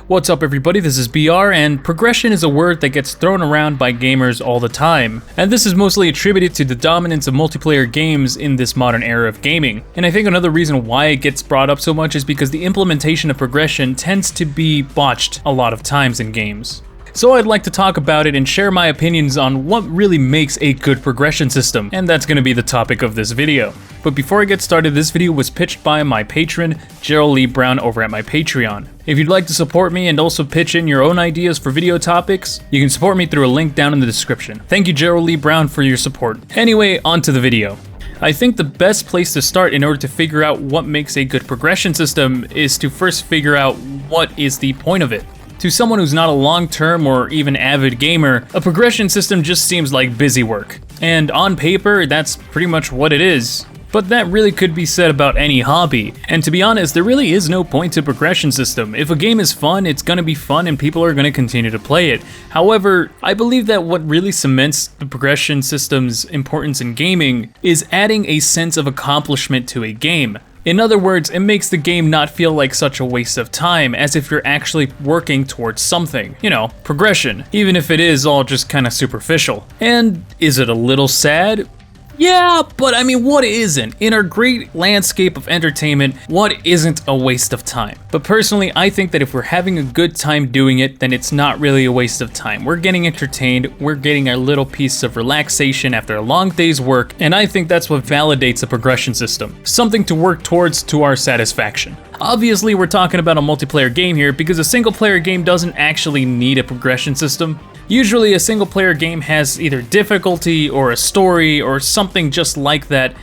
What's up everybody, this is BR, and progression is a word that gets thrown around by gamers all the time. And this is mostly attributed to the dominance of multiplayer games in this modern era of gaming. And I think another reason why it gets brought up so much is because the implementation of progression tends to be botched a lot of times in games. So I'd like to talk about it and share my opinions on what really makes a good progression system, and that's going to be the topic of this video. But before I get started, this video was pitched by my patron, Jarrell LeeBrown, over at my Patreon. If you'd like to support me and also pitch in your own ideas for video topics, you can support me through a link down in the description. Thank you, Jarrell LeeBrown, for your support. Anyway, on to the video. I think the best place to start in order to figure out what makes a good progression system is to first figure out what is the point of it. To someone who's not a long-term or even avid gamer, a progression system just seems like busy work. And on paper, that's pretty much what it is. But that really could be said about any hobby. And to be honest, there really is no point to progression system. If a game is fun, it's gonna be fun and people are gonna continue to play it. However, I believe that what really cements the progression system's importance in gaming is adding a sense of accomplishment to a game. In other words, it makes the game not feel like such a waste of time, as if you're actually working towards something. You know, progression, even if it is all just kind of superficial. And is it a little sad? Yeah, but I mean, what isn't? In our great landscape of entertainment, what isn't a waste of time? But personally, I think that if we're having a good time doing it, then it's not really a waste of time. We're getting entertained, we're getting a little piece of relaxation after a long day's work, and I think that's what validates a progression system. Something to work towards to our satisfaction. Obviously, we're talking about a multiplayer game here because a single player game doesn't actually need a progression system. Usually a single player game has either difficulty or a story or something just like that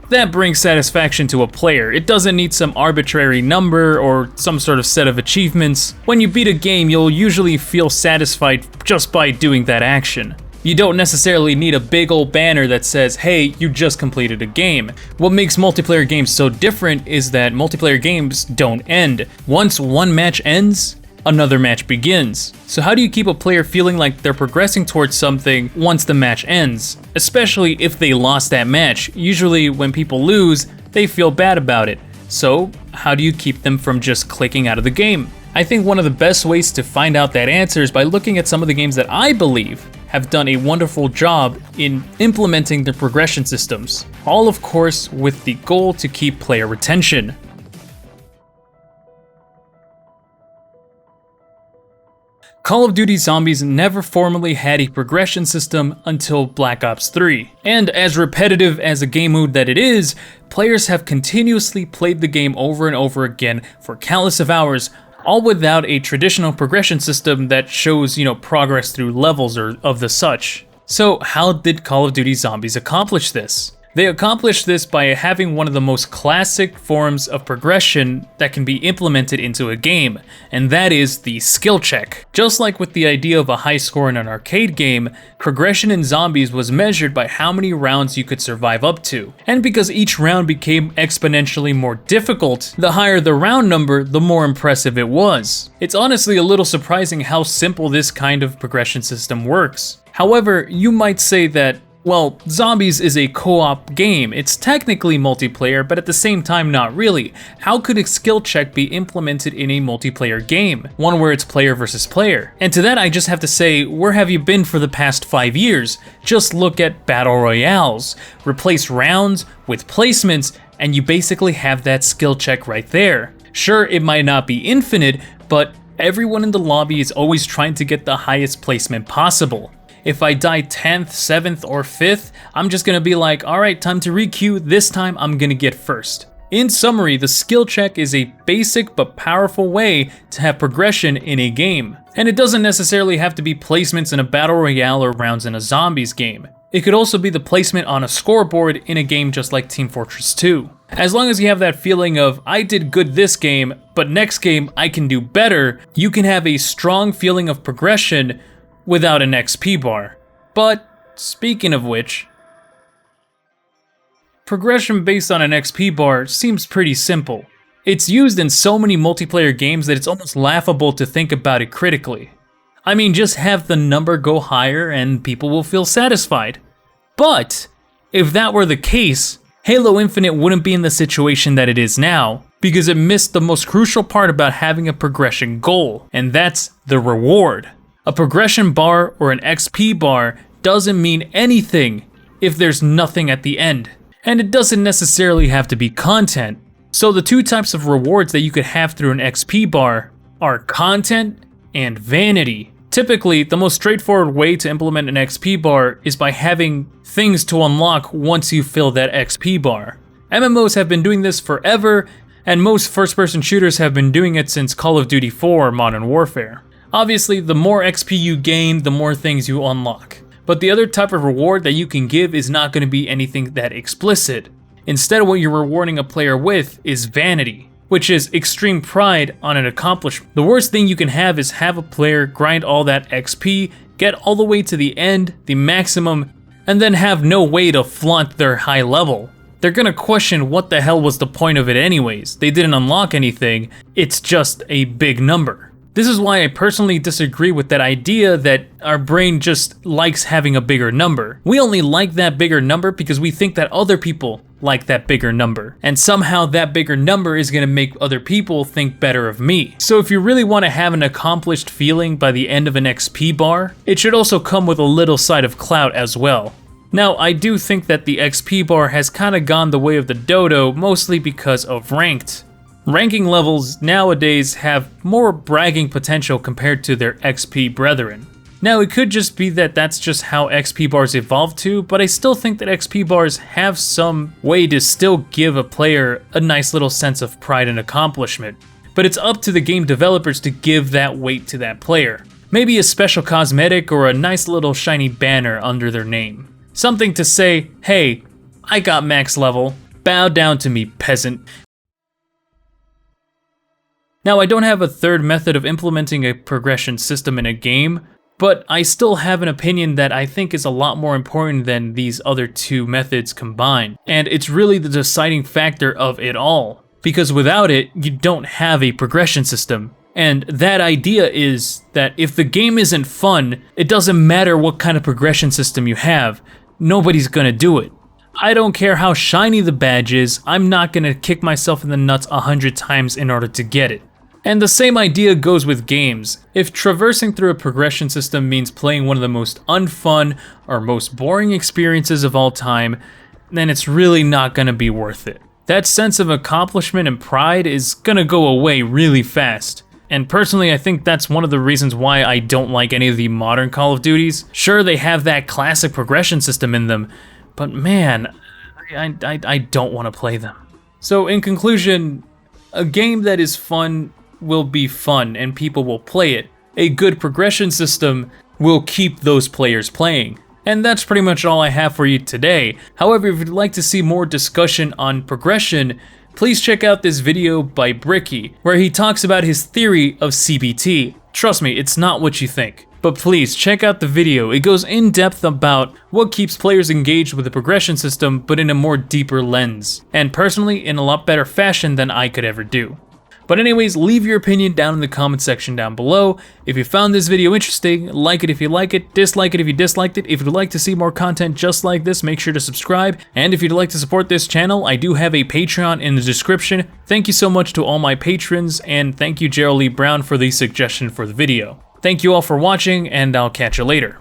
that brings satisfaction to a player. It doesn't need some arbitrary number or some sort of set of achievements. When you beat a game, you'll usually feel satisfied just by doing that action. You don't necessarily need a big old banner that says, hey, you just completed a game. What makes multiplayer games so different is that multiplayer games don't end. Once one match ends, another match begins. So how do you keep a player feeling like they're progressing towards something once the match ends? Especially if they lost that match. Usually when people lose, they feel bad about it. So how do you keep them from just clicking out of the game? I think one of the best ways to find out that answer is by looking at some of the games that I believe have done a wonderful job in implementing their progression systems. All of course with the goal to keep player retention. Call of Duty Zombies never formally had a progression system until Black Ops 3. And as repetitive as a game mode that it is, players have continuously played the game over and over again for countless of hours, all without a traditional progression system that shows, progress through levels or of the such. So how did Call of Duty Zombies accomplish this? They accomplished this by having one of the most classic forms of progression that can be implemented into a game, and that is the skill check. Just like with the idea of a high score in an arcade game, progression in Zombies was measured by how many rounds you could survive up to. And because each round became exponentially more difficult, the higher the round number, the more impressive it was. It's honestly a little surprising how simple this kind of progression system works. However, you might say that, well, Zombies is a co-op game. It's technically multiplayer, but at the same time not really. How could a skill check be implemented in a multiplayer game? One where it's player versus player. And to that I just have to say, where have you been for the past 5 years? Just look at battle royales. Replace rounds with placements, and you basically have that skill check right there. Sure, it might not be infinite, but everyone in the lobby is always trying to get the highest placement possible. If I die 10th, 7th, or 5th, I'm just gonna be like, alright, time to requeue, this time I'm gonna get first. In summary, the skill check is a basic but powerful way to have progression in a game. And it doesn't necessarily have to be placements in a battle royale or rounds in a Zombies game. It could also be the placement on a scoreboard in a game just like Team Fortress 2. As long as you have that feeling of, I did good this game, but next game I can do better, you can have a strong feeling of progression without an XP bar. But, speaking of which, progression based on an XP bar seems pretty simple. It's used in so many multiplayer games that it's almost laughable to think about it critically. I mean, just have the number go higher and people will feel satisfied. But, if that were the case, Halo Infinite wouldn't be in the situation that it is now, because it missed the most crucial part about having a progression goal, and that's the reward. A progression bar or an XP bar doesn't mean anything if there's nothing at the end, and it doesn't necessarily have to be content. So the two types of rewards that you could have through an XP bar are content and vanity. Typically, the most straightforward way to implement an XP bar is by having things to unlock once you fill that XP bar. MMOs have been doing this forever, and most first-person shooters have been doing it since Call of Duty 4 Modern Warfare. Obviously, the more XP you gain, the more things you unlock. But the other type of reward that you can give is not going to be anything that explicit. Instead, what you're rewarding a player with is vanity, which is extreme pride on an accomplishment. The worst thing you can have is have a player grind all that XP, get all the way to the end, the maximum, and then have no way to flaunt their high level. They're gonna question what the hell was the point of it anyways. They didn't unlock anything, it's just a big number. This is why I personally disagree with that idea that our brain just likes having a bigger number. We only like that bigger number because we think that other people like that bigger number. And somehow that bigger number is gonna make other people think better of me. So if you really wanna have an accomplished feeling by the end of an XP bar, it should also come with a little side of clout as well. Now, I do think that the XP bar has kinda gone the way of the dodo, mostly because of ranked. Ranking levels nowadays have more bragging potential compared to their XP brethren. Now, it could just be that that's just how XP bars evolved to, but I still think that XP bars have some way to still give a player a nice little sense of pride and accomplishment. But it's up to the game developers to give that weight to that player. Maybe a special cosmetic or a nice little shiny banner under their name. Something to say, hey, I got max level, bow down to me, peasant. Now, I don't have a third method of implementing a progression system in a game, but I still have an opinion that I think is a lot more important than these other two methods combined. And it's really the deciding factor of it all. Because without it, you don't have a progression system. And that idea is that if the game isn't fun, it doesn't matter what kind of progression system you have, nobody's gonna do it. I don't care how shiny the badge is, I'm not gonna kick myself in the nuts 100 times in order to get it. And the same idea goes with games. If traversing through a progression system means playing one of the most unfun or most boring experiences of all time, then it's really not gonna be worth it. That sense of accomplishment and pride is gonna go away really fast. And personally, I think that's one of the reasons why I don't like any of the modern Call of Duties. Sure, they have that classic progression system in them, but man, I don't want to play them. So in conclusion, a game that is fun will be fun and people will play it. A good progression system will keep those players playing. And that's pretty much all I have for you today. However, if you'd like to see more discussion on progression, please check out this video by Bricky, where he talks about his theory of CBT. Trust me, it's not what you think. But please check out the video. It goes in depth about what keeps players engaged with the progression system, but in a more deeper lens. And personally, in a lot better fashion than I could ever do. But anyways, leave your opinion down in the comment section down below. If you found this video interesting, like it if you like it, dislike it if you disliked it. If you'd like to see more content just like this, make sure to subscribe. And if you'd like to support this channel, I do have a Patreon in the description. Thank you so much to all my patrons, and thank you Jarrell LeeBrown for the suggestion for the video. Thank you all for watching, and I'll catch you later.